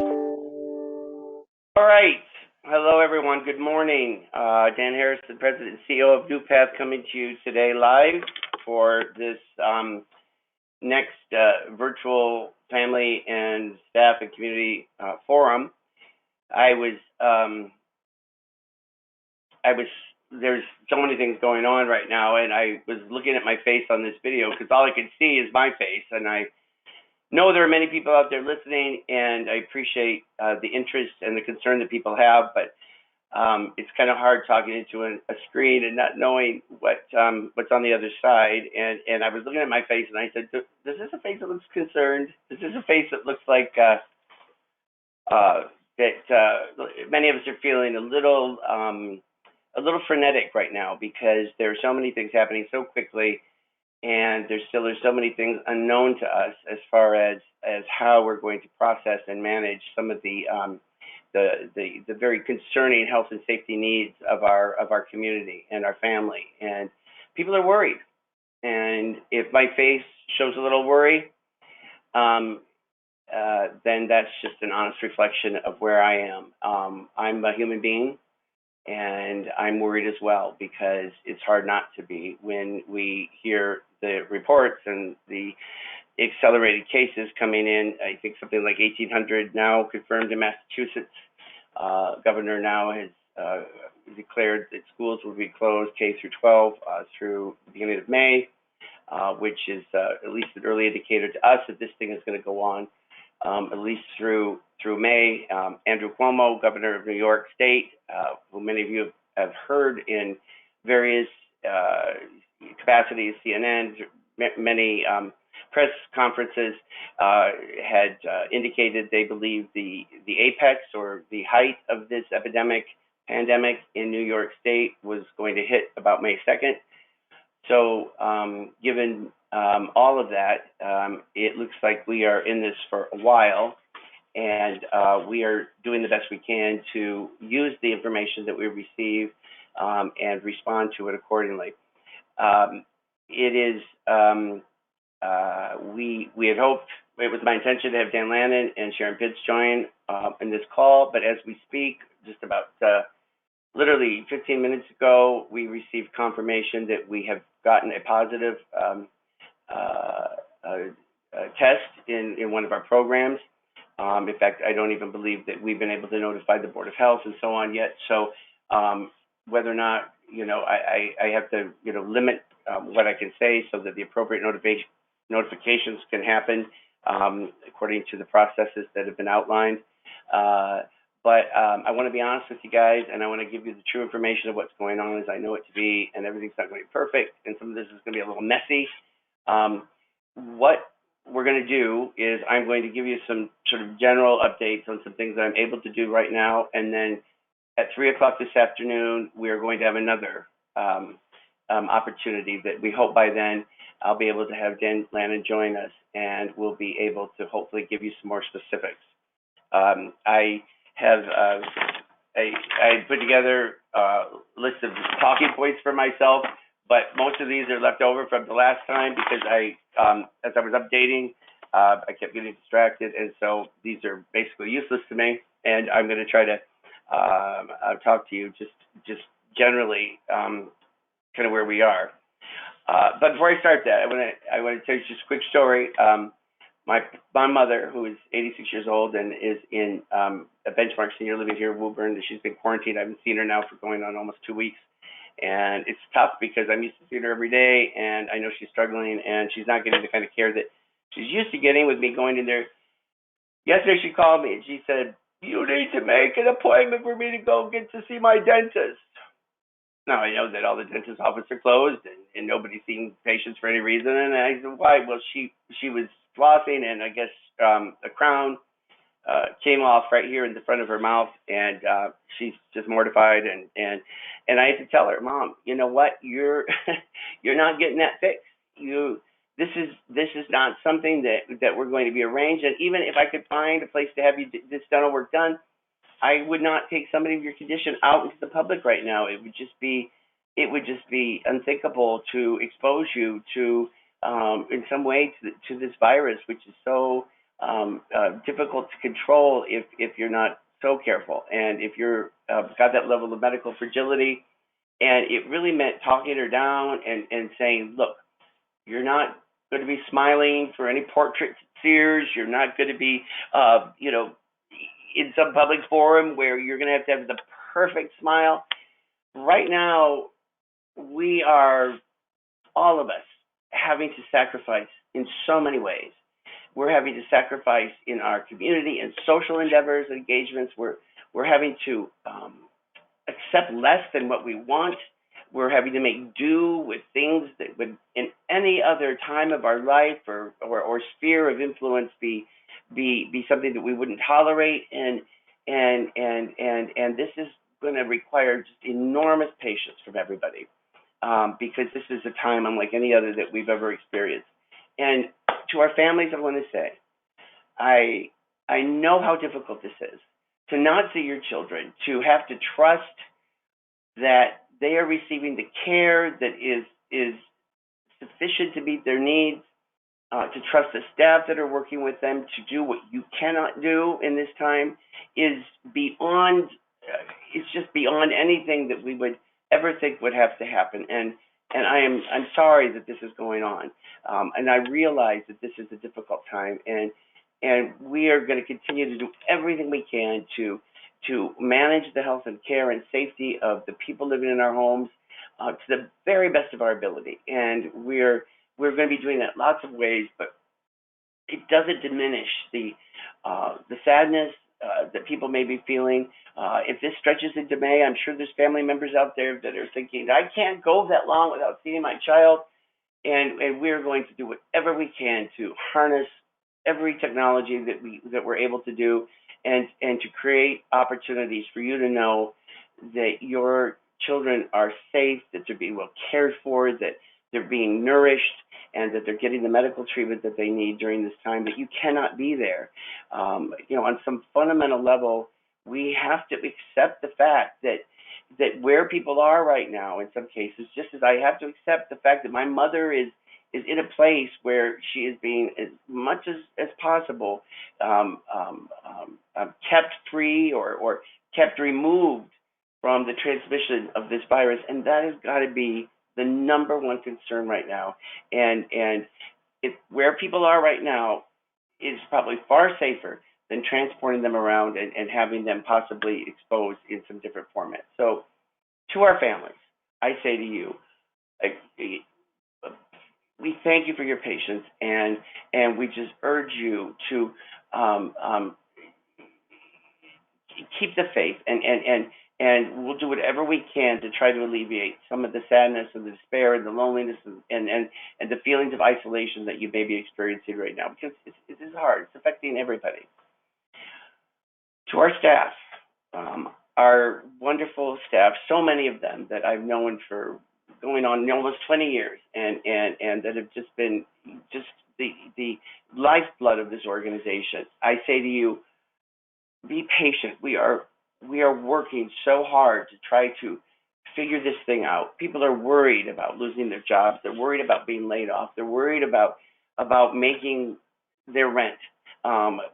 All right. Hello, everyone. Good morning. Dan Harris, the President and CEO of NuPath, coming to you today live for this next virtual family and staff and community forum. I was, there's so many things going on right now, and I was looking at my face on this video because all I could see is my face, and I know there are many people out there listening, and I appreciate the interest and the concern that people have, but it's kind of hard talking into a screen and not knowing what's on the other side. And I was looking at my face, and I said, "Does this a face that looks concerned? Is this a face that looks like that many of us are feeling a little frenetic right now because there are so many things happening so quickly, and there's so many things unknown to us as far as how we're going to process and manage some of the very concerning health and safety needs of our community and our family. And people are worried. And if my face shows a little worry, then that's just an honest reflection of where I am. I'm a human being, and I'm worried as well because it's hard not to be when we hear the reports and the accelerated cases coming in. I think something like 1,800 now confirmed in Massachusetts. Governor now has declared that schools will be closed K through 12 through the beginning of May, which is at least an early indicator to us that this thing is going to go on at least through May. Andrew Cuomo, governor of New York State, who many of you have heard in various capacities, CNN, many press conferences, had indicated they believe the apex or the height of this pandemic in New York State was going to hit about May 2nd. So given all of that, it looks like we are in this for a while, and we are doing the best we can to use the information that we receive and respond to it accordingly. It is, we had hoped, it was my intention to have Dan Lannon and Sharon Pitts join in this call, but as we speak, just about literally 15 minutes ago, we received confirmation that we have gotten a positive test in one of our programs. In fact, I don't even believe that we've been able to notify the Board of Health and so on yet. So whether or not, I have to, limit what I can say so that the appropriate notifications can happen according to the processes that have been outlined. But I want to be honest with you guys, and I want to give you the true information of what's going on as I know it to be, and everything's not going to be perfect, and some of this is going to be a little messy. What we're going to do is I'm going to give you some sort of general updates on some things that I'm able to do right now, and then at 3 o'clock this afternoon, we are going to have another opportunity that we hope by then I'll be able to have Dan Lannon join us, and we'll be able to hopefully give you some more specifics. I have I put together a list of talking points for myself, but most of these are left over from the last time because as I was updating, I kept getting distracted, and so these are basically useless to me. And I'm going to try to talk to you just generally, kind of where we are. But before I start that, I want to tell you just a quick story. My mother, who is 86 years old and is in a Benchmark Senior Living here in Woburn, she's been quarantined. I haven't seen her now for going on almost 2 weeks. And it's tough because I'm used to seeing her every day, and I know she's struggling, and she's not getting the kind of care that she's used to getting with me going in there. Yesterday she called me, and she said, "You need to make an appointment for me to go get to see my dentist." Now, I know that all the dentist offices are closed, and nobody's seeing patients for any reason. And I said, "Why?" Well, she was flossing, and I guess a crown came off right here in the front of her mouth, and she's just mortified. And I had to tell her, "Mom, you know what? You're you're not getting that fixed. This is not something that we're going to be arranged. And even if I could find a place to have you this dental work done, I would not take somebody of your condition out into the public right now. It would just be unthinkable to expose you to in some way to this virus, which is so difficult to control if you're not so careful. And if you're got that level of medical fragility, and it really meant talking her down and saying, look, you're not going to be smiling for any portrait sears. You're not going to be, in some public forum where you're going to have the perfect smile. Right now, we are, all of us, having to sacrifice in so many ways. We're having to sacrifice in our community and social endeavors, engagements. We're having to accept less than what we want. We're having to make do with things that would, in any other time of our life or sphere of influence, be something that we wouldn't tolerate. And this is going to require just enormous patience from everybody, because this is a time unlike any other that we've ever experienced. And to our families, I want to say, I know how difficult this is, to not see your children, to have to trust that they are receiving the care that is sufficient to meet their needs, to trust the staff that are working with them to do what you cannot do in this time is beyond, it's just beyond anything that we would ever think would have to happen. And I'm sorry that this is going on. And I realize that this is a difficult time, and we are going to continue to do everything we can to manage the health and care and safety of the people living in our homes to the very best of our ability. And we're going to be doing that lots of ways, but it doesn't diminish the sadness that people may be feeling. If this stretches into May, I'm sure there's family members out there that are thinking, I can't go that long without seeing my child. And we're going to do whatever we can to harness every technology that we're able to do, and to create opportunities for you to know that your children are safe, that they're being well cared for, that they're being nourished, and that they're getting the medical treatment that they need during this time, that you cannot be there. On some fundamental level, we have to accept the fact that where people are right now, in some cases, just as I have to accept the fact that my mother is in a place where she is being, as much as possible, kept free or kept removed from the transmission of this virus, and that has got to be the number one concern right now. And where people are right now is probably far safer than transporting them around and having them possibly exposed in some different format. So, to our families, I say to you, we thank you for your patience, and we just urge you to keep the faith, and we'll do whatever we can to try to alleviate some of the sadness and the despair and the loneliness and the feelings of isolation that you may be experiencing right now, because it is hard. It's affecting everybody. To our staff, our wonderful staff, so many of them that I've known for going on almost 20 years, and that have just been just the lifeblood of this organization. I say to you, be patient. We are working so hard to try to figure this thing out. People are worried about losing their jobs. They're worried about being laid off. They're worried about making their rent,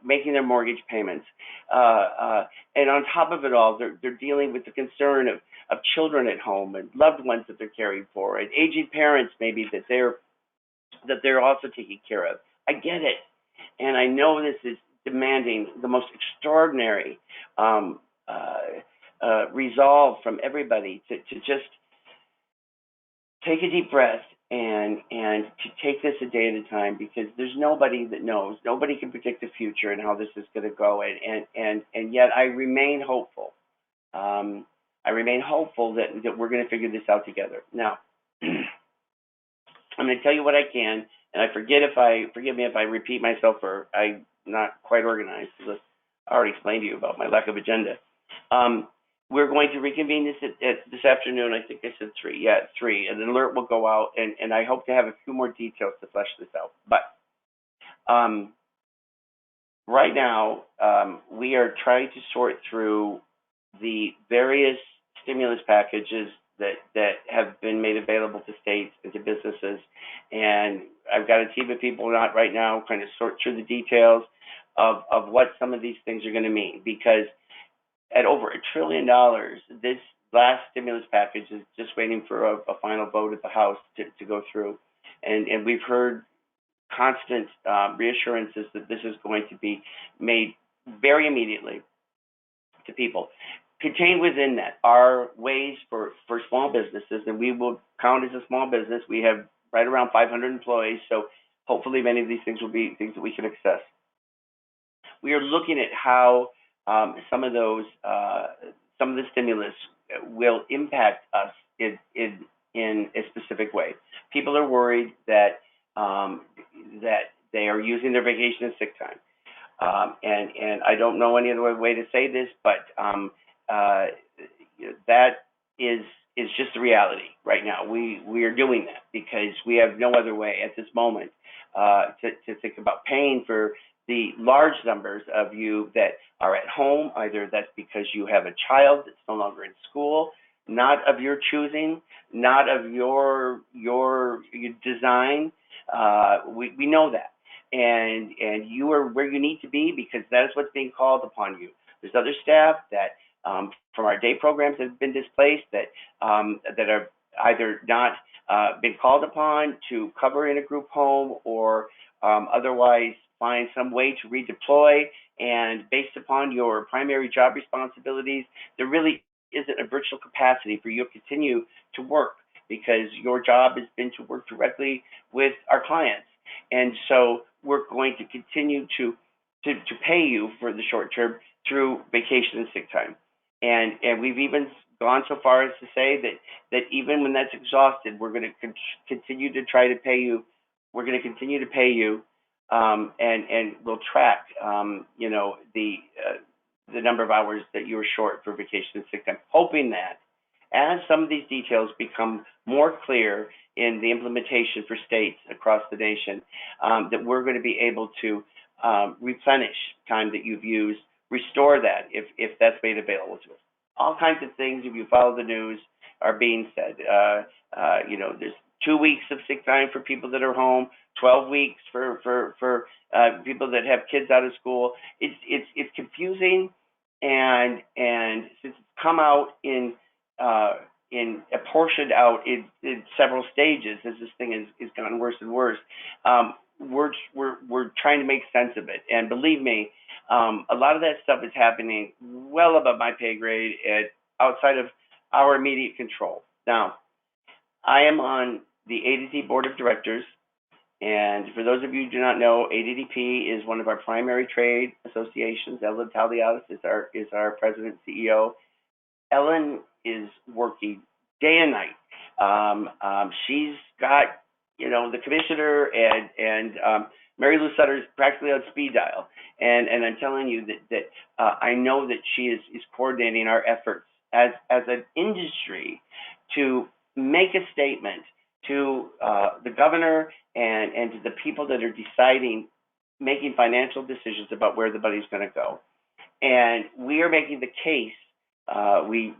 making their mortgage payments, and on top of it all, they're dealing with the concern of children at home and loved ones that they're caring for, and aging parents maybe that they're also taking care of. I get it, and I know this is demanding the most extraordinary resolve from everybody to just take a deep breath and to take this a day at a time, because there's nobody that knows. Nobody can predict the future and how this is going to go, and yet I remain hopeful. I remain hopeful that we're going to figure this out together. Now, I'm going to tell you what I can, and forgive me if I repeat myself or I'm not quite organized, because I already explained to you about my lack of agenda. We're going to reconvene this afternoon. I think I said 3. Yeah, 3. An alert will go out, and I hope to have a few more details to flesh this out. But right now, we are trying to sort through the various stimulus packages that have been made available to states and to businesses. And I've got a team of people right now trying to sort through the details. of what some of these things are going to mean, because at over $1 trillion, this last stimulus package is just waiting for a final vote at the House to go through. And we've heard constant reassurances that this is going to be made very immediately to people. Contained within that are ways for small businesses, and we will count as a small business. We have right around 500 employees, so hopefully many of these things will be things that we can access. We are looking at how some of the stimulus will impact us in a specific way. People are worried that that they are using their vacation and sick time, and I don't know any other way to say this, but that is just the reality right now. We are doing that because we have no other way at this moment to think about paying for the large numbers of you that are at home. Either that's because you have a child that's no longer in school, not of your choosing, not of your design. We know that, and you are where you need to be because that is what's being called upon you. There's other staff that from our day programs that have been displaced that that are either not been called upon to cover in a group home or otherwise find some way to redeploy. And based upon your primary job responsibilities, there really isn't a virtual capacity for you to continue to work because your job has been to work directly with our clients. And so we're going to continue to pay you for the short term through vacation and sick time. And we've even gone so far as to say that even when that's exhausted, we're going to continue to try to pay you. We're going to continue to pay you, and we'll track, the number of hours that you were short for vacation and sick time, hoping that as some of these details become more clear in the implementation for states across the nation, that we're going to be able to replenish time that you've used, restore that if that's made available to us. All kinds of things, if you follow the news, are being said. There's 2 weeks of sick time for people that are home, 12 weeks for people that have kids out of school. It's confusing, and since it's come out in apportioned out in several stages as this thing is gotten worse and worse, we're trying to make sense of it. And believe me, a lot of that stuff is happening well above my pay grade and outside of our immediate control. Now, I am on the ADT Board of Directors, and for those of you who do not know, ADDP is one of our primary trade associations. Ellen Taliadas is our president and CEO. Ellen is working day and night. She's got, the commissioner and Mary Lou Sutter is practically on speed dial. And I'm telling you that I know that she is coordinating our efforts as an industry to make a statement to the governor and to the people that are deciding, making financial decisions about where the money's going to go. And we are making the case. We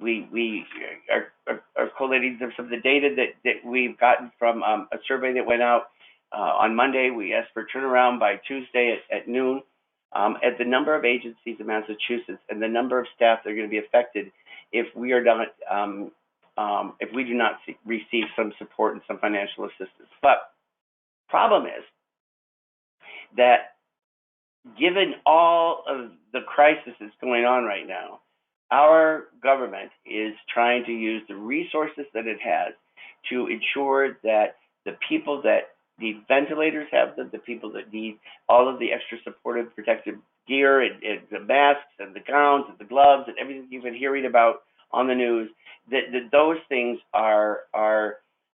are collating some of the data that we've gotten from a survey that went out on Monday. We asked for turnaround by Tuesday at noon at the number of agencies in Massachusetts and the number of staff that are going to be affected if we are not if we do not receive some support and some financial assistance. But problem is that given all of the crisis that's going on right now, our government is trying to use the resources that it has to ensure that the people that need ventilators have them, the people that need all of the extra supportive protective gear and the masks and the gowns and the gloves and everything you've been hearing about on the news, that those things are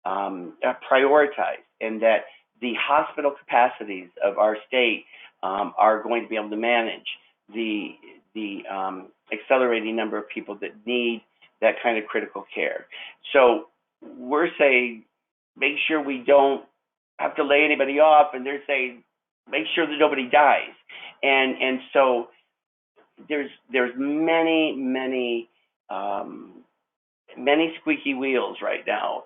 prioritized, and that the hospital capacities of our state are going to be able to manage the accelerating number of people that need that kind of critical care. So we're saying make sure we don't have to lay anybody off, and they're saying make sure that nobody dies. And so there's many squeaky wheels right now.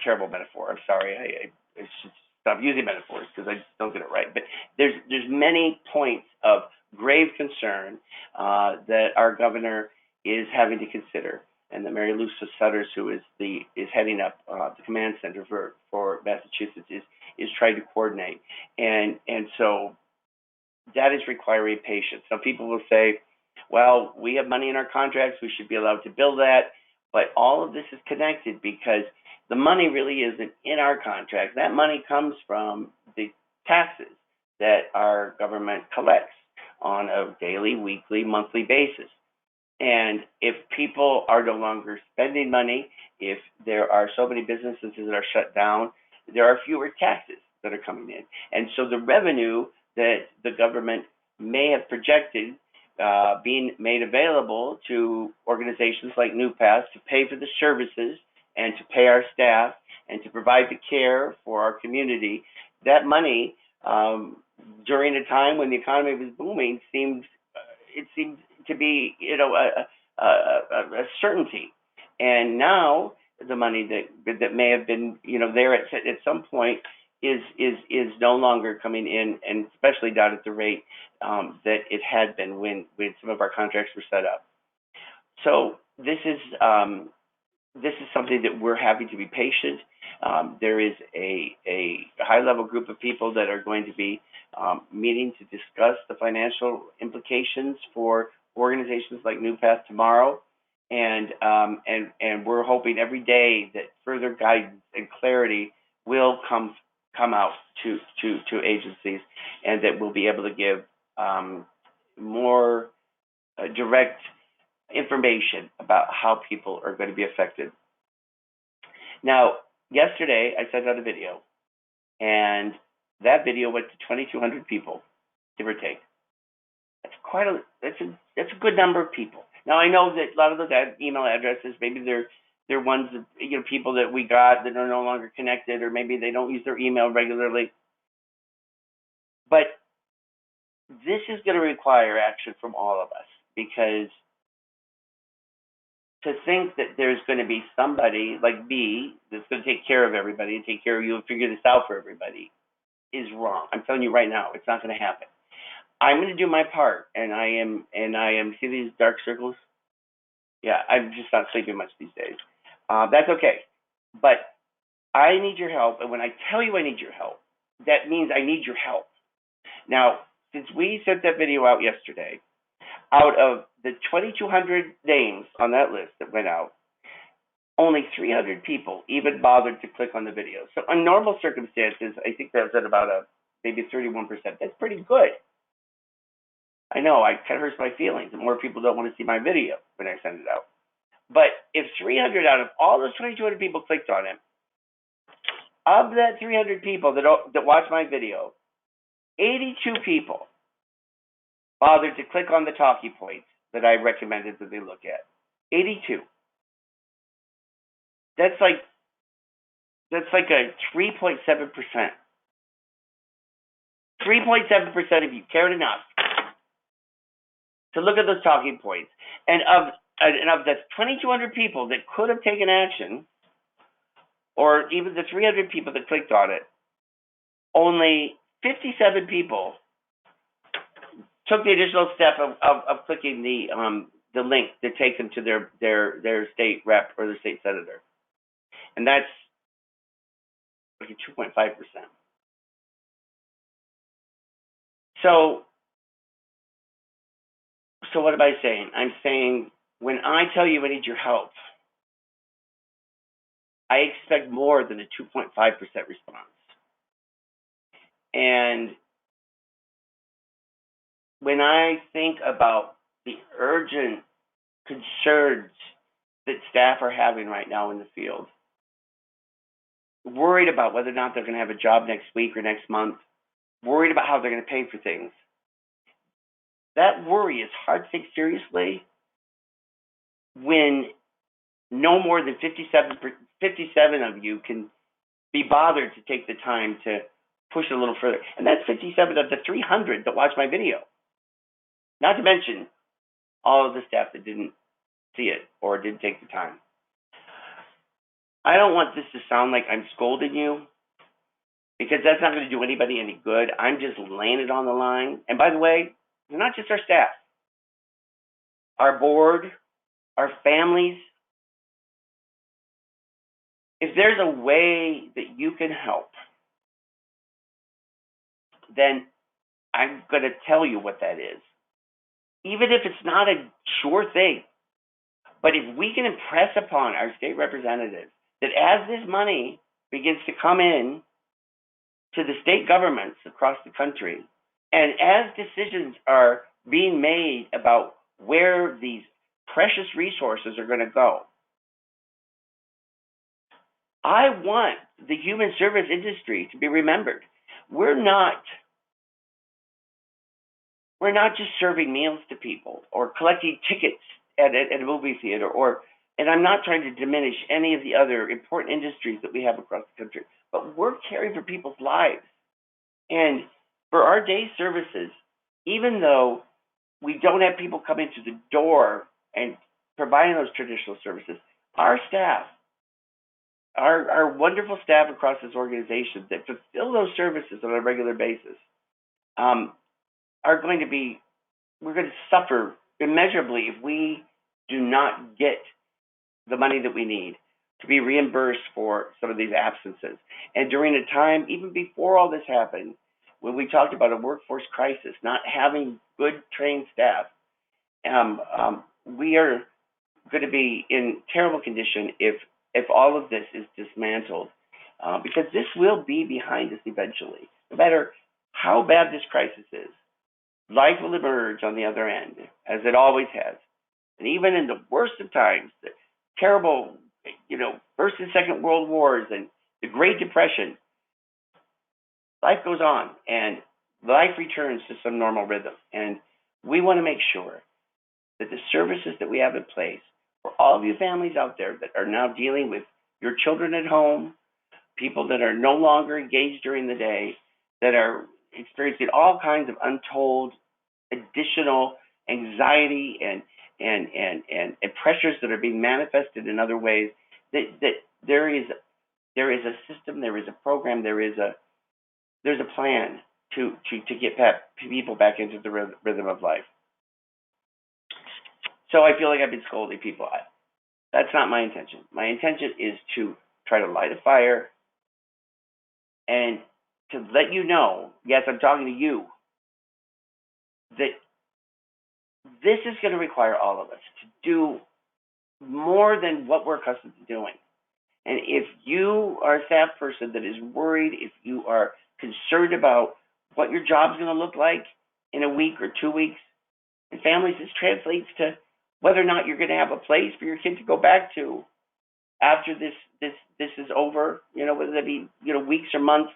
Terrible metaphor. I'm sorry. I should stop using metaphors because I just don't get it right. But there's many points of grave concern that our governor is having to consider, and that Mary Lou Sutters, who is heading up the command center for Massachusetts, is trying to coordinate, and so that is requiring patience. Some people will say, well, we have money in our contracts, we should be allowed to bill that, but all of this is connected because the money really isn't in our contract. That money comes from the taxes that our government collects on a daily, weekly, monthly basis. And if people are no longer spending money, if there are so many businesses that are shut down, there are fewer taxes that are coming in. And so the revenue that the government may have projected being made available to organizations like NuPath to pay for the services and to pay our staff and to provide the care for our community, that money during a time when the economy was booming seemed to be a certainty. And now the money that may have been there at some point is no longer coming in, and especially not at the rate that it had been when some of our contracts were set up. So this is something that we're having to be patient. There is a high-level group of people that are going to be meeting to discuss the financial implications for organizations like NuPath tomorrow, and we're hoping every day that further guidance and clarity will come out to agencies, and that we'll be able to give more direct information about how people are going to be affected. Now, yesterday I sent out a video, and that video went to 2,200 people, give or take. That's a good number of people. Now I know that a lot of those email addresses, maybe they're ones that people that we got that are no longer connected, or maybe they don't use their email regularly. But this is going to require action from all of us, because to think that there's going to be somebody like me that's going to take care of everybody and take care of you and figure this out for everybody is wrong. I'm telling you right now, it's not going to happen. I'm going to do my part, and I am. See these dark circles? Yeah, I'm just not sleeping much these days. That's okay, but I need your help, and when I tell you I need your help, that means I need your help. Now, since we sent that video out yesterday, out of the 2,200 names on that list that went out, only 300 people even bothered to click on the video. So in normal circumstances, I think that's at about maybe 31%. That's pretty good. I know, it kind of hurts my feelings that more people don't want to see my video when I send it out. But if 300 out of all those 2,200 people clicked on it, of that 300 people that watched my video, 82 people bothered to click on the talking points that I recommended that they look at. 82. That's like a 3.7%. 3.7% of you cared enough to look at those talking points, and of the 2,200 people that could have taken action, or even the 300 people that clicked on it, only 57 people took the additional step of clicking the link to take them to their state rep or their state senator, and that's like 2.5%. So what am I saying? I'm saying when I tell you I need your help, I expect more than a 2.5% response. And when I think about the urgent concerns that staff are having right now in the field, worried about whether or not they're going to have a job next week or next month, worried about how they're going to pay for things, that worry is hard to take seriously when no more than 57 of you can be bothered to take the time to push it a little further. And that's 57 of the 300 that watched my video. Not to mention all of the staff that didn't see it or didn't take the time. I don't want this to sound like I'm scolding you, because that's not going to do anybody any good. I'm just laying it on the line. And by the way, it's not just our staff, our board, our families. If there's a way that you can help, then I'm going to tell you what that is. Even if it's not a sure thing, but if we can impress upon our state representatives that as this money begins to come in to the state governments across the country, and as decisions are being made about where these precious resources are going to go, I want the human service industry to be remembered. We're not just serving meals to people or collecting tickets at a movie theater, and I'm not trying to diminish any of the other important industries that we have across the country, but we're caring for people's lives. And for our day services, even though we don't have people coming to the door and providing those traditional services, our staff, our wonderful staff across this organization that fulfill those services on a regular basis, are going to be, we're going to suffer immeasurably if we do not get the money that we need to be reimbursed for some of these absences. And during a time, even before all this happened, when we talked about a workforce crisis, not having good trained staff, we are going to be in terrible condition if all of this is dismantled, because this will be behind us eventually. No matter how bad this crisis is, life will emerge on the other end, as it always has. And even in the worst of times, the terrible, First and Second World Wars and the Great Depression, life goes on and life returns to some normal rhythm. And we want to make sure that the services that we have in place for all of you families out there that are now dealing with your children at home, people that are no longer engaged during the day, that are experiencing all kinds of untold additional anxiety and pressures that are being manifested in other ways, that there is a system, there is a program, there's a plan to get people back into the rhythm of life. So I feel like I've been scolding people. That's not my intention. My intention is to try to light a fire and to let you know, yes, I'm talking to you, that this is going to require all of us to do more than what we're accustomed to doing. And if you are a staff person that is worried, if you are concerned about what your job's going to look like in a week or 2 weeks, and families, this translates to whether or not you're going to have a place for your kid to go back to after this is over, whether that be weeks or months.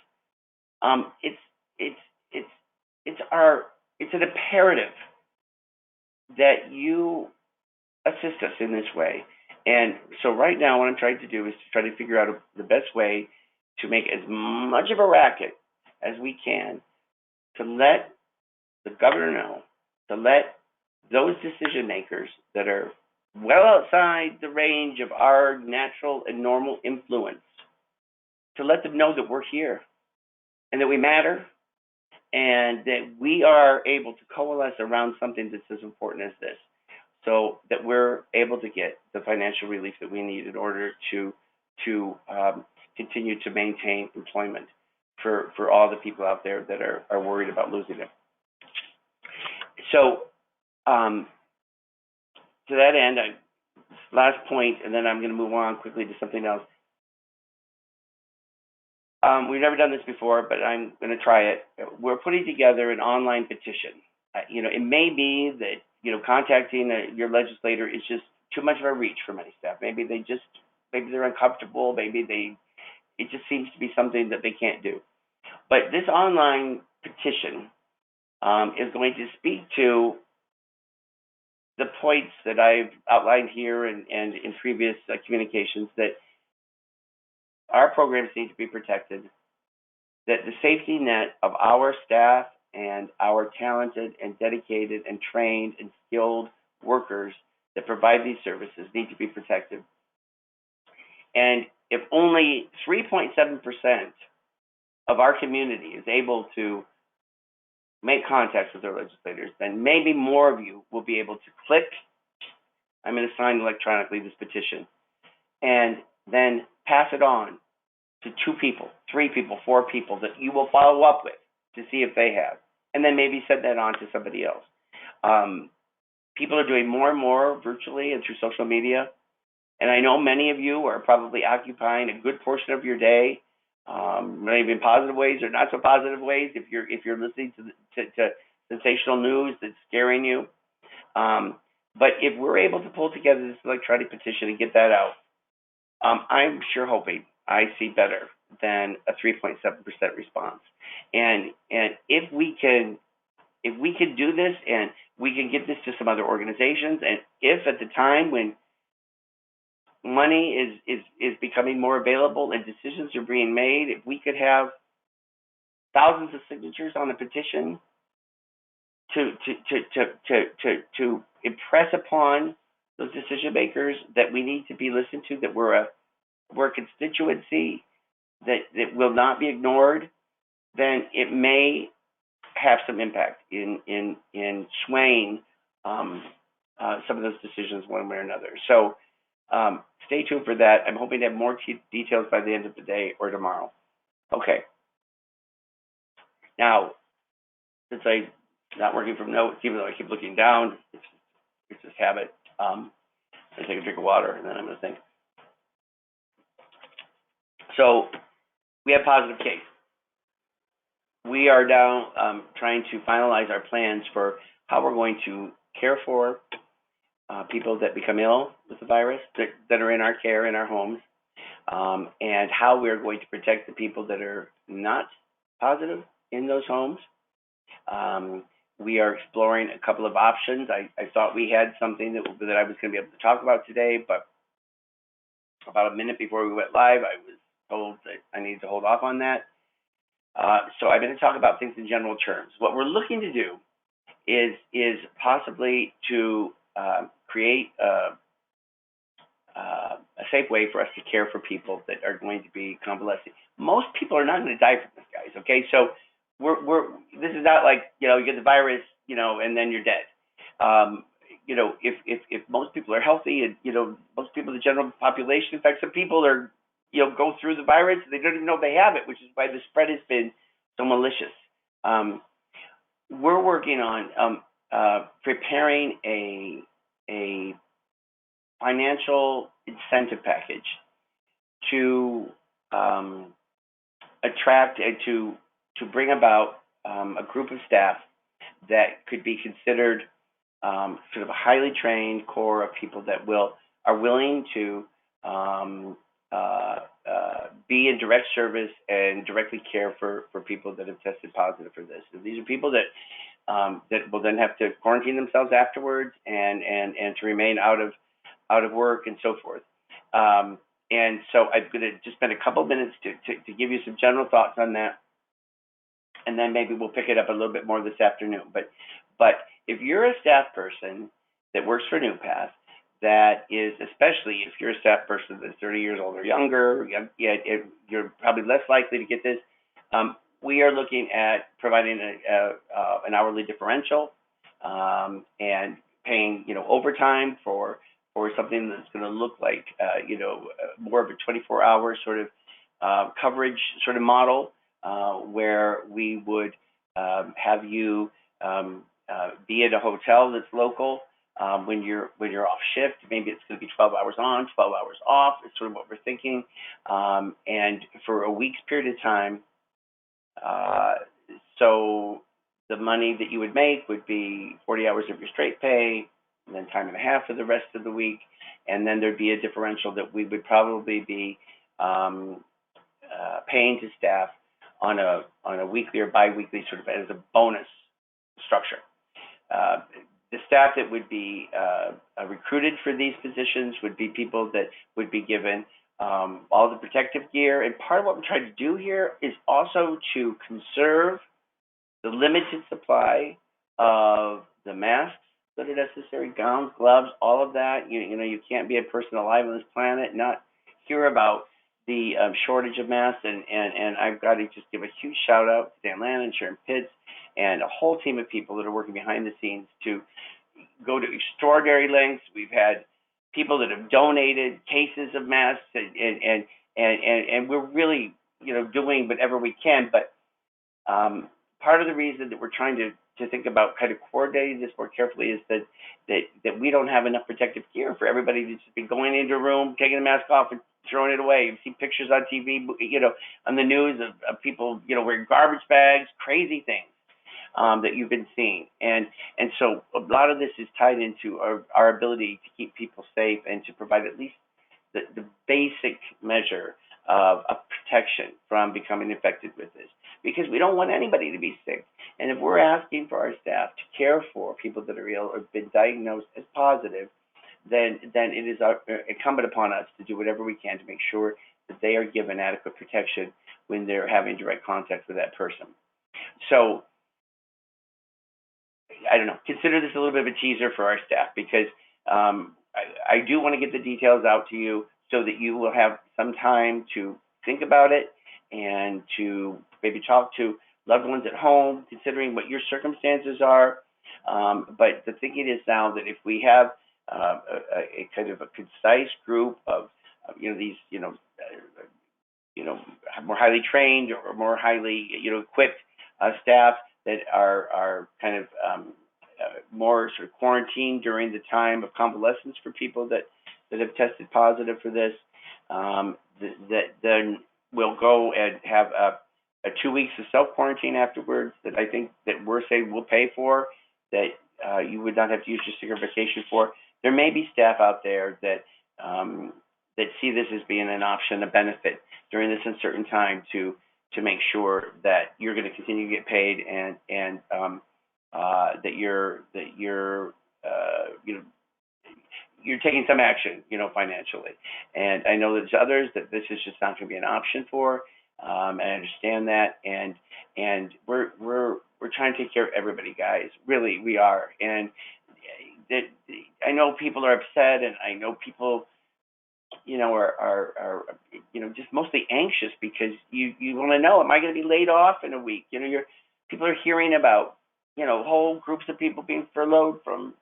It's an imperative that you assist us in this way. And so right now what I'm trying to do is to try to figure out the best way to make as much of a racket as we can to let the governor know, to let those decision makers that are well outside the range of our natural and normal influence, to let them know that we're here and that we matter and that we are able to coalesce around something that's as important as this, so that we're able to get the financial relief that we need in order to continue to maintain employment for all the people out there that are worried about losing it. So to that end, last point, and then I'm going to move on quickly to something else. We've never done this before, but I'm going to try it. We're putting together an online petition. It may be that contacting your legislator is just too much of a reach for many staff. Maybe they're uncomfortable. It just seems to be something that they can't do. But this online petition is going to speak to the points that I've outlined here and in previous communications, that our programs need to be protected, that the safety net of our staff and our talented and dedicated and trained and skilled workers that provide these services need to be protected. And if only 3.7% of our community is able to make contacts with their legislators, then maybe more of you will be able to click, I'm going to sign electronically this petition, and then pass it on to 2 people, 3 people, 4 people that you will follow up with to see if they have, and then maybe send that on to somebody else. People are doing more and more virtually and through social media, and I know many of you are probably occupying a good portion of your day, maybe in positive ways or not so positive ways. If you're listening to sensational news that's scaring you, but if we're able to pull together this electronic petition and get that out, I'm sure hoping I see better than a 3.7% response. And if we can do this, and we can get this to some other organizations, and if at the time when money is becoming more available and decisions are being made, if we could have thousands of signatures on a petition to impress upon those decision makers that we need to be listened to, that we're a constituency that will not be ignored, then it may have some impact in swaying some of those decisions one way or another. So stay tuned for that. I'm hoping to have more details by the end of the day or tomorrow. Okay. Now, since I'm not working from notes, even though I keep looking down, it's just habit. I take a drink of water and then I'm going to think. So we have positive case. We are now trying to finalize our plans for how we're going to care for people that become ill with the virus, that are in our care, in our homes, and how we're going to protect the people that are not positive in those homes. We are exploring a couple of options. I thought we had something that I was going to be able to talk about today, but about a minute before we went live, I was told that I needed to hold off on that. So I'm going to talk about things in general terms. What we're looking to do is possibly to create a safe way for us to care for people that are going to be convalescing. Most people are not going to die from this, guys. Okay, so this is not like, you get the virus, and then you're dead. If most people are healthy, and most people, the general population, in fact, some people are, go through the virus, they don't even know they have it, which is why the spread has been so malicious. We're working on preparing a financial incentive package to attract and to bring about a group of staff that could be considered sort of a highly trained core of people that are willing to be in direct service and directly care for people that have tested positive for this. And these are people that will then have to quarantine themselves afterwards and to remain out of work and so forth. And so I'm going to just spend a couple minutes to give you some general thoughts on that, and then maybe we'll pick it up a little bit more this afternoon. But if you're a staff person that works for NuPath, that is, especially if you're a staff person that's 30 years old or younger, you're probably less likely to get this. We are looking at providing an hourly differential and paying, overtime for something that's going to look like, more of a 24-hour sort of coverage sort of model, where we would have you be at a hotel that's local. When you're off shift, maybe it's going to be 12 hours on, 12 hours off. It's sort of what we're thinking. And for a week's period of time, so the money that you would make would be 40 hours of your straight pay, and then time and a half for the rest of the week. And then there'd be a differential that we would probably be paying to staff on a weekly or biweekly sort of as a bonus structure. The staff that would be recruited for these positions would be people that would be given all the protective gear. And part of what we're trying to do here is also to conserve the limited supply of the masks that are necessary, gowns, gloves, all of that. You can't be a person alive on this planet and not hear about the shortage of masks, and I've got to just give a huge shout out to Dan Lannon and Sharon Pitts and a whole team of people that are working behind the scenes to go to extraordinary lengths. We've had people that have donated cases of masks, and we're really, doing whatever we can. But part of the reason that we're trying to think about kind of coordinating this more carefully is that we don't have enough protective gear for everybody to just be going into a room, taking the mask off, and throwing it away. You see pictures on TV, on the news of people, wearing garbage bags, crazy things that you've been seeing. And so a lot of this is tied into our ability to keep people safe and to provide at least the basic measure of protection from becoming infected with this, because we don't want anybody to be sick. And if we're asking for our staff to care for people that are ill or been diagnosed as positive, then it is incumbent upon us to do whatever we can to make sure that they are given adequate protection when they're having direct contact with that person. So, I don't know, consider this a little bit of a teaser for our staff, because I do want to get the details out to you so that you will have some time to think about it and to maybe talk to loved ones at home, considering what your circumstances are. But the thinking is now that if we have a kind of a concise group of these more highly trained or more highly equipped staff that are kind of more sort of quarantined during the time of convalescence for people that have tested positive for this, that then we'll go and have a 2 weeks of self-quarantine afterwards that I think that we're saying we'll pay for, that you would not have to use your sick or vacation for. There may be staff out there that see this as being an option, a benefit during this uncertain time to make sure that you're going to continue to get paid and that you're taking some action, financially. And I know there's others that this is just not going to be an option for. And I understand that, and we're trying to take care of everybody, guys. Really, we are. And that I know people are upset, and I know people, are just mostly anxious because you want to know, am I going to be laid off in a week? People are hearing about, whole groups of people being furloughed from,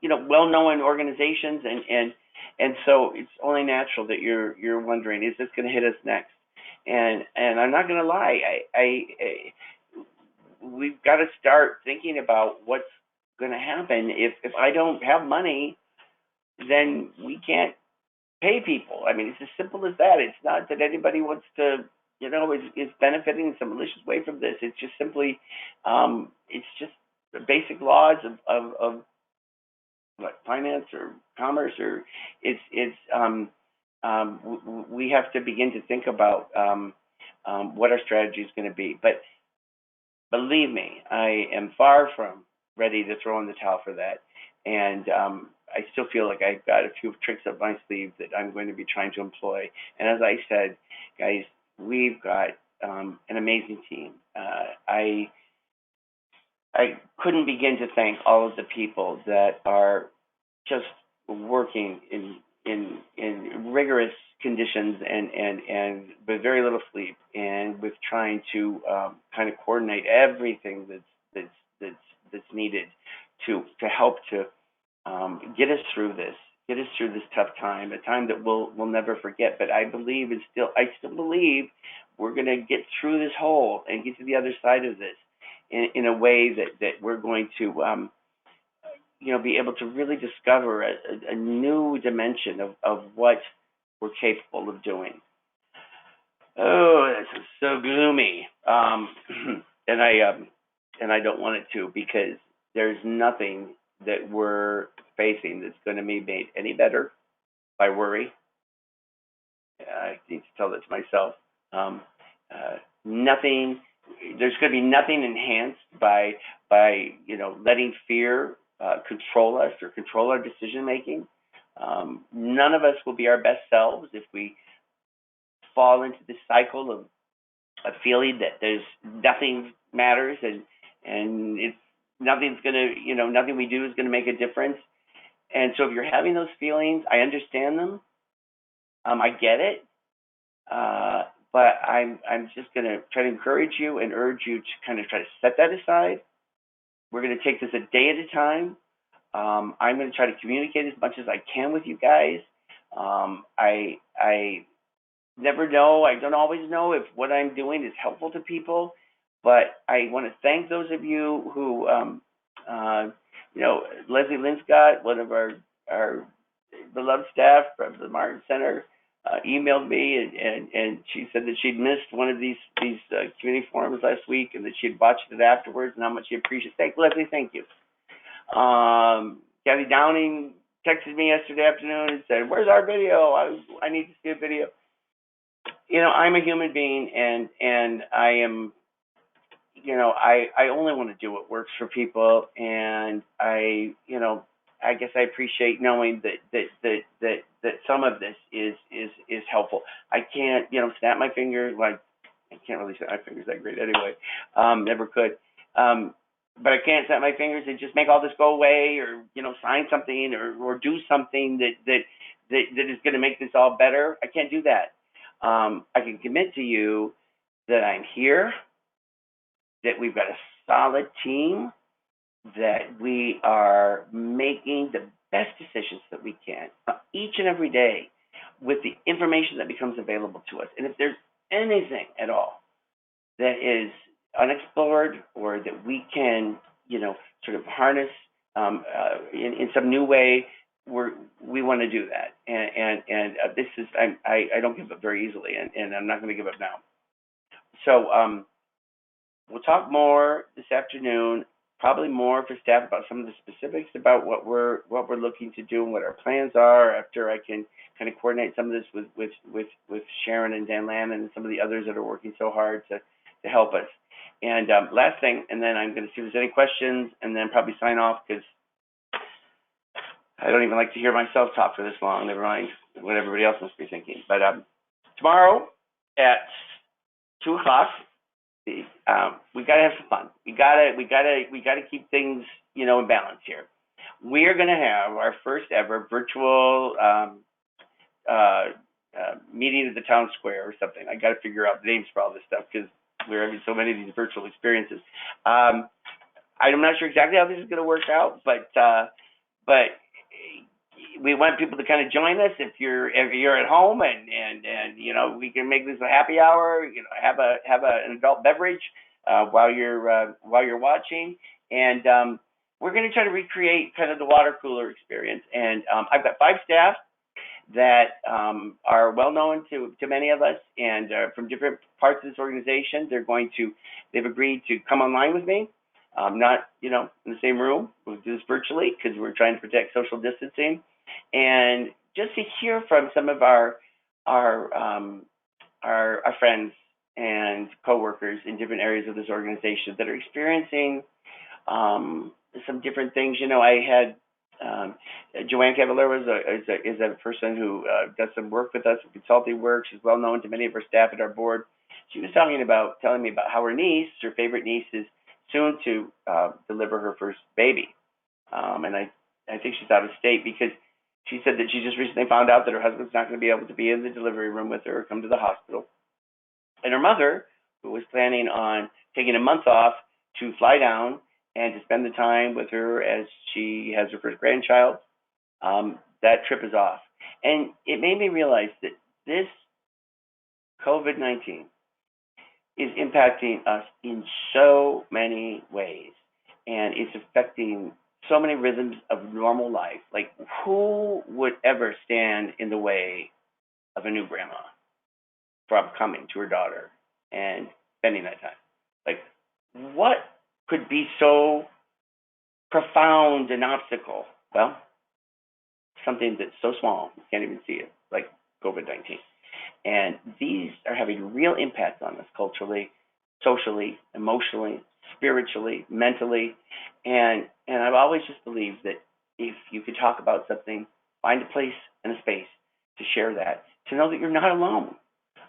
well-known organizations, and so it's only natural that you're wondering, is this going to hit us next? And I'm not going to lie, we've got to start thinking about what's going to happen if I don't have money. Then we can't pay people. I mean, it's as simple as that. It's not that anybody wants to, is benefiting in some malicious way from this. It's just simply, it's just the basic laws of what, finance or commerce, or we have to begin to think about what our strategy is going to be. But believe me, I am far from ready to throw in the towel for that. And I still feel like I've got a few tricks up my sleeve that I'm going to be trying to employ. And as I said, guys, we've got an amazing team. I couldn't begin to thank all of the people that are just working in rigorous conditions and with very little sleep, and with trying to kind of coordinate everything that's needed to help to get us through this tough time, a time that we'll never forget. But I still believe we're going to get through this hole and get to the other side of this in a way that we're going to be able to really discover a new dimension of what we're capable of doing. Oh, this is so gloomy, and I don't want it to, because there's nothing that we're facing that's going to be made any better by worry. I need to tell that to myself. Nothing. There's going to be nothing enhanced by letting fear control us or control our decision making. None of us will be our best selves if we fall into this cycle of feeling that there's nothing matters and it's nothing's gonna nothing we do is gonna make a difference. And so if you're having those feelings, I understand them. I get it, but I'm just going to try to encourage you and urge you to kind of try to set that aside. We're going to take this a day at a time. I'm going to try to communicate as much as I can with you guys. I never know. I don't always know if what I'm doing is helpful to people, but I want to thank those of you who, Leslie Linscott, one of our beloved staff from the Martin Center, emailed me and she said that she'd missed one of these community forums last week and that she had watched it afterwards and how much she appreciates. Thank Leslie, thank you. Kathy Downing texted me yesterday afternoon and said, "Where's our video? I need to see a video." I'm a human being, and I am, I only want to do what works for people, and I guess I appreciate knowing that some of this is helpful. I can't, snap my fingers. Like, I can't really snap my fingers that great anyway. Never could. But I can't snap my fingers and just make all this go away, or sign something, or do something that is going to make this all better. I can't do that. I can commit to you that I'm here, that we've got a solid team, that we are making the best decisions that we can each and every day with the information that becomes available to us. And if there's anything at all that is unexplored or that we can, sort of harness in some new way, we want to do that. And this is, I don't give up very easily, and I'm not going to give up now. So we'll talk more this afternoon, probably more for staff about some of the specifics about what we're looking to do and what our plans are, after I can kind of coordinate some of this with Sharon and Dan Lannon and some of the others that are working so hard to help us. And last thing, and then I'm going to see if there's any questions, and then probably sign off, because I don't even like to hear myself talk for this long. Never mind what everybody else must be thinking. But tomorrow at 2:00, we gotta have some fun. We gotta keep things, in balance here. We are gonna have our first ever virtual meeting at the town square or something. I gotta figure out the names for all this stuff, because we're having so many of these virtual experiences. I'm not sure exactly how this is gonna work out, but we want people to kind of join us if you're at home, and we can make this a happy hour. Have an adult beverage while you're watching, and we're going to try to recreate kind of the water cooler experience. And I've got 5 staff that are well known to many of us, and from different parts of this organization. They've agreed to come online with me. Not in the same room. We'll do this virtually because we're trying to protect social distancing, and just to hear from some of our friends and coworkers in different areas of this organization that are experiencing some different things. I had Joanne Cavallero is a person who does some work with us, consulting work. She's well known to many of our staff at our board. She was telling me about how her favorite niece, is soon to deliver her first baby. And I think she's out of state, because she said that she just recently found out that her husband's not going to be able to be in the delivery room with her or come to the hospital. And her mother, who was planning on taking a month off to fly down and to spend the time with her as she has her first grandchild, that trip is off. And it made me realize that this COVID-19 is impacting us in so many ways, and it's affecting so many rhythms of normal life. Like, who would ever stand in the way of a new grandma from coming to her daughter and spending that time? Like, what could be so profound an obstacle? Well, something that's so small you can't even see it, like COVID-19. And these are having real impact on us culturally, socially, emotionally, spiritually, mentally. And I've always just believed that if you could talk about something, find a place and a space to share that, to know that you're not alone.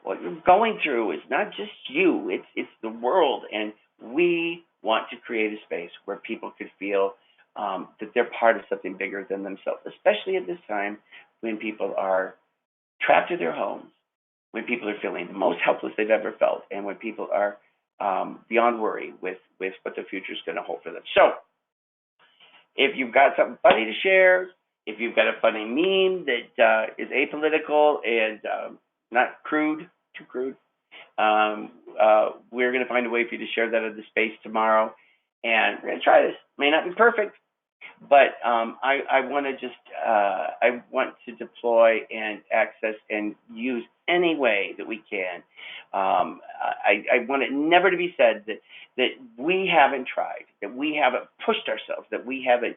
What you're going through is not just you, it's the world. And we want to create a space where people could feel that they're part of something bigger than themselves, especially at this time when people are trapped in their homes, when people are feeling the most helpless they've ever felt, and when people are beyond worry with what the future is going to hold for them. So, if you've got something funny to share, if you've got a funny meme that is apolitical and not crude, too crude, we're going to find a way for you to share that in the space tomorrow. And we're going to try this. May not be perfect, but I want to just I want to deploy and access and use any way that we can. I want it never to be said that we haven't tried, that we haven't pushed ourselves, that we haven't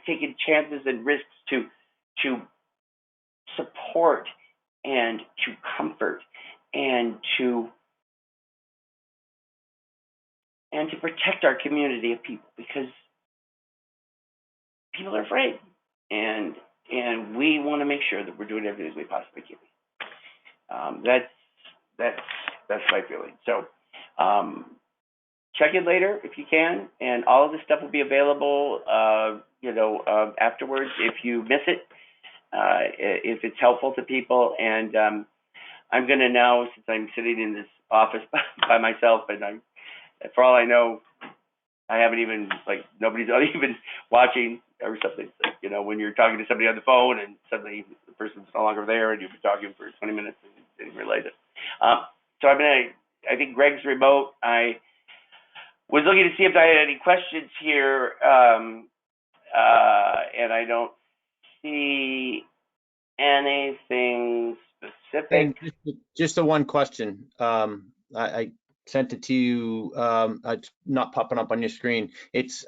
taken chances and risks to support and to comfort and to protect our community of people, because people are afraid, and we want to make sure that we're doing everything we possibly can. That's my feeling. So check in later if you can, and all of this stuff will be available. Afterwards if you miss it, if it's helpful to people. And I'm going to now, since I'm sitting in this office by myself, and for all I know, I haven't even, nobody's even watching or something. When you're talking to somebody on the phone and suddenly the person's no longer there and you've been talking for 20 minutes and didn't realize it. So I think Greg's remote. I was looking to see if I had any questions here, and I don't see anything specific. Just the one question. I sent it to you. It's not popping up on your screen.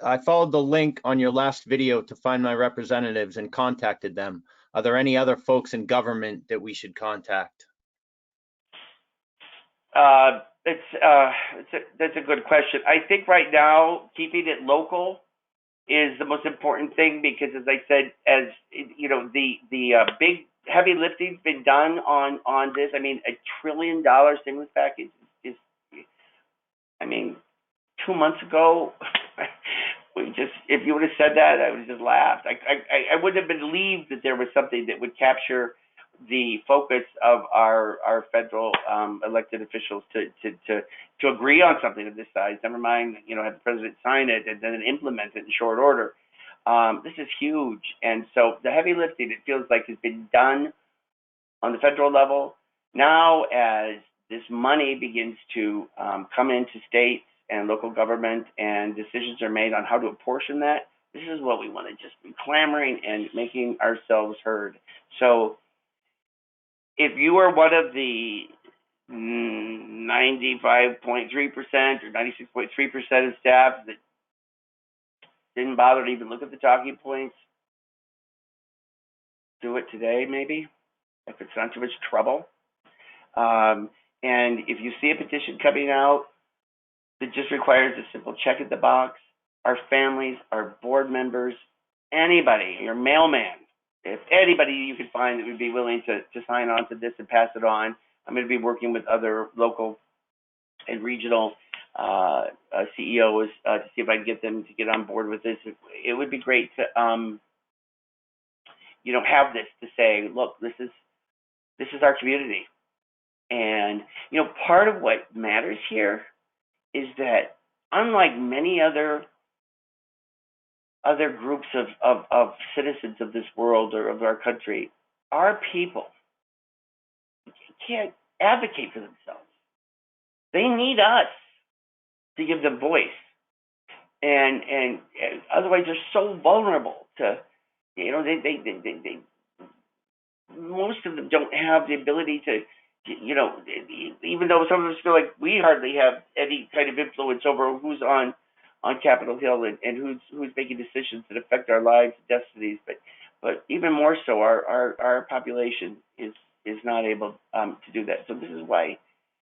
I followed the link on your last video to find my representatives and contacted them. Are there any other folks in government that we should contact? That's a good question. I think right now keeping it local is the most important thing, because, as I said, the big heavy lifting's been done on this. I mean, $1 trillion stimulus package is 2 months ago, if you would have said that, I would have just laughed. I wouldn't have believed that there was something that would capture the focus of our federal elected officials to agree on something of this size. Never mind, have the president sign it and then implement it in short order. This is huge, and so the heavy lifting, it feels like, has been done on the federal level. Now, as this money begins to come into states and local government, and decisions are made on how to apportion that, this is what we want to just be clamoring and making ourselves heard. So if you are one of the 95.3% or 96.3% of staff that didn't bother to even look at the talking points, do it today, maybe, if it's not too much trouble. And if you see a petition coming out that just requires a simple check at the box, our families, our board members, anybody, your mailman, if anybody you can find that would be willing to sign on to this and pass it on. I'm going to be working with other local and regional CEOs to see if I can get them to get on board with this. It would be great to have this to say, look, this is our community. And part of what matters here is that, unlike many other groups of citizens of this world or of our country, our people can't advocate for themselves. They need us to give them voice, and otherwise they're so vulnerable to, they most of them don't have the ability to, even though some of us feel like we hardly have any kind of influence over who's on Capitol Hill and who's making decisions that affect our lives and destinies, but even more so, our population is not able to do that. So this is why,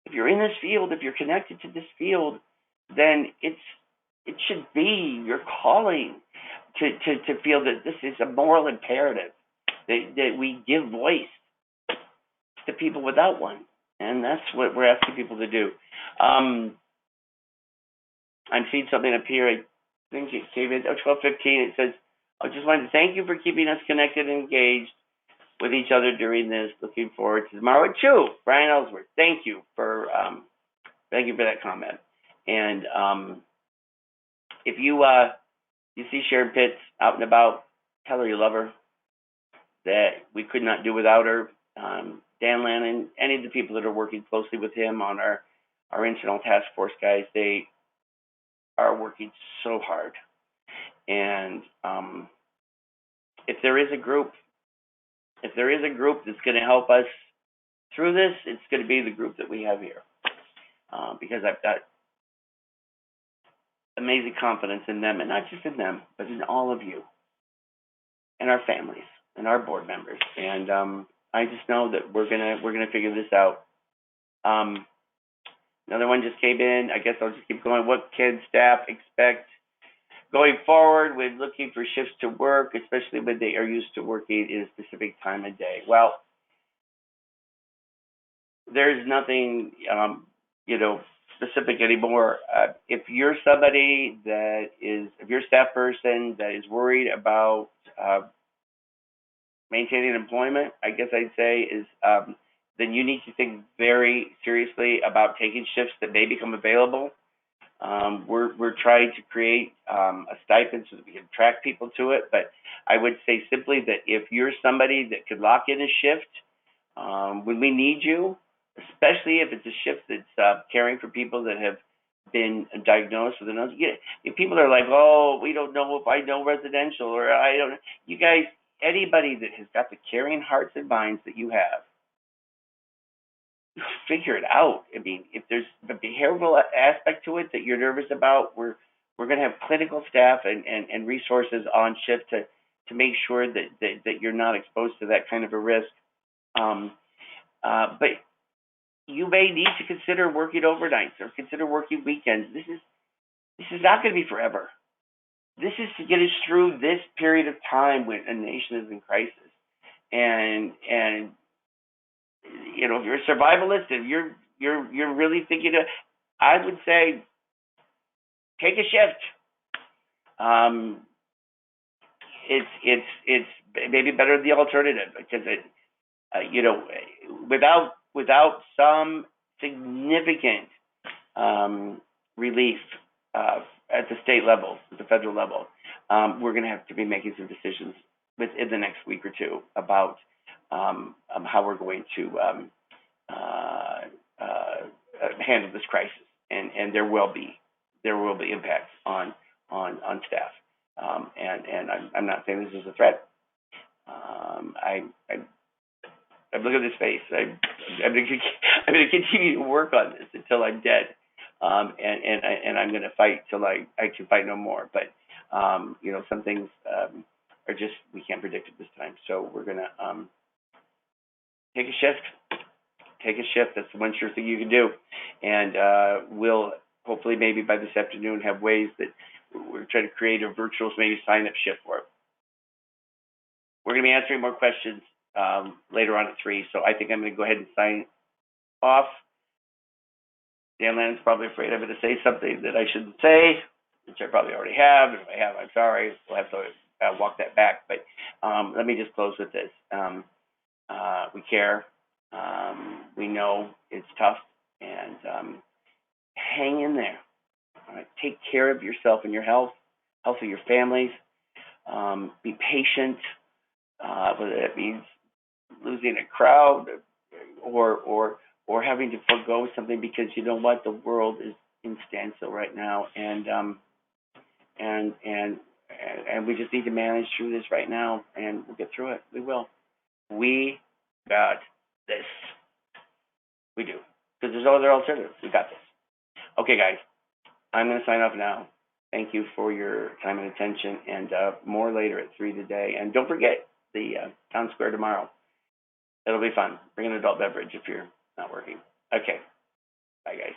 if you're in this field, if you're connected to this field, then it should be your calling to feel that this is a moral imperative, that we give voice to people without one, and that's what we're asking people to do. I'm seeing something up here. I think it came in 12:15. It says, "I just wanted to thank you for keeping us connected and engaged. with each other during this. Looking forward to tomorrow at 2. Brian Ellsworth, thank you for that comment. And if you see Sharon Pitts out and about, tell her you love her, that we could not do without her. Dan Lannon, any of the people that are working closely with him on our incidental task force guys, they are working so hard. And if there is a group that's going to help us through this, it's going to be the group that we have here. Because I've got amazing confidence in them, and not just in them, but in all of you, and our families, and our board members. And I just know that we're gonna figure this out. Another one just came in. I guess I'll just keep going. What can staff expect going forward with looking for shifts to work, especially when they are used to working in a specific time of day? Well, there's nothing, specific anymore. If you're somebody if you're a staff person that is worried about maintaining employment, I guess I'd say is then you need to think very seriously about taking shifts that may become available. We're trying to create a stipend so that we can attract people to it, but I would say simply that if you're somebody that could lock in a shift when we need you, especially if it's a shift that's caring for people that have been diagnosed with another. If people are like, oh, we don't know if I know residential, or I don't. You guys, anybody that has got the caring hearts and minds that you have, figure it out. I mean, if there's the behavioral aspect to it that you're nervous about, we're going to have clinical staff and resources on shift to make sure that you're not exposed to that kind of a risk. But you may need to consider working overnights or consider working weekends. This is not going to be forever. This is to get us through this period of time when a nation is in crisis. And if you're a survivalist, if you're really thinking of, I would say take a shift. It's maybe better than the alternative, because without some significant relief at the state level, at the federal level, we're going to have to be making some decisions within the next week or two about how we're going to handle this crisis, and there will be impacts on staff, and I'm not saying this is a threat. I'm looking at this face. I'm going to continue to work on this until I'm dead, and I'm going to fight till I can fight no more. But some things are just, we can't predict at this time. So we're going to take a shift. Take a shift. That's the one sure thing you can do, and we'll hopefully maybe by this afternoon have ways that we're trying to create a virtual maybe sign up shift for it. We're going to be answering more questions later on at 3, so I think I'm going to go ahead and sign off. Dan Lannon's probably afraid I'm going to say something that I shouldn't say, which I probably already have. And if I have, I'm sorry. We'll have to walk that back. But let me just close with this. We care. We know it's tough, and hang in there. All right? Take care of yourself and your health of your families. Be patient, whether that means losing a crowd or having to forego something, because you know what, the world is in standstill right now, and we just need to manage through this right now, and we'll get through it. We will. We got this. We do, because there's no other alternatives. We got this. Okay, guys, I'm going to sign off now. Thank you for your time and attention, and more later at 3 today. And don't forget the town square tomorrow. It'll be fun. Bring an adult beverage if you're not working. Okay. Bye, guys.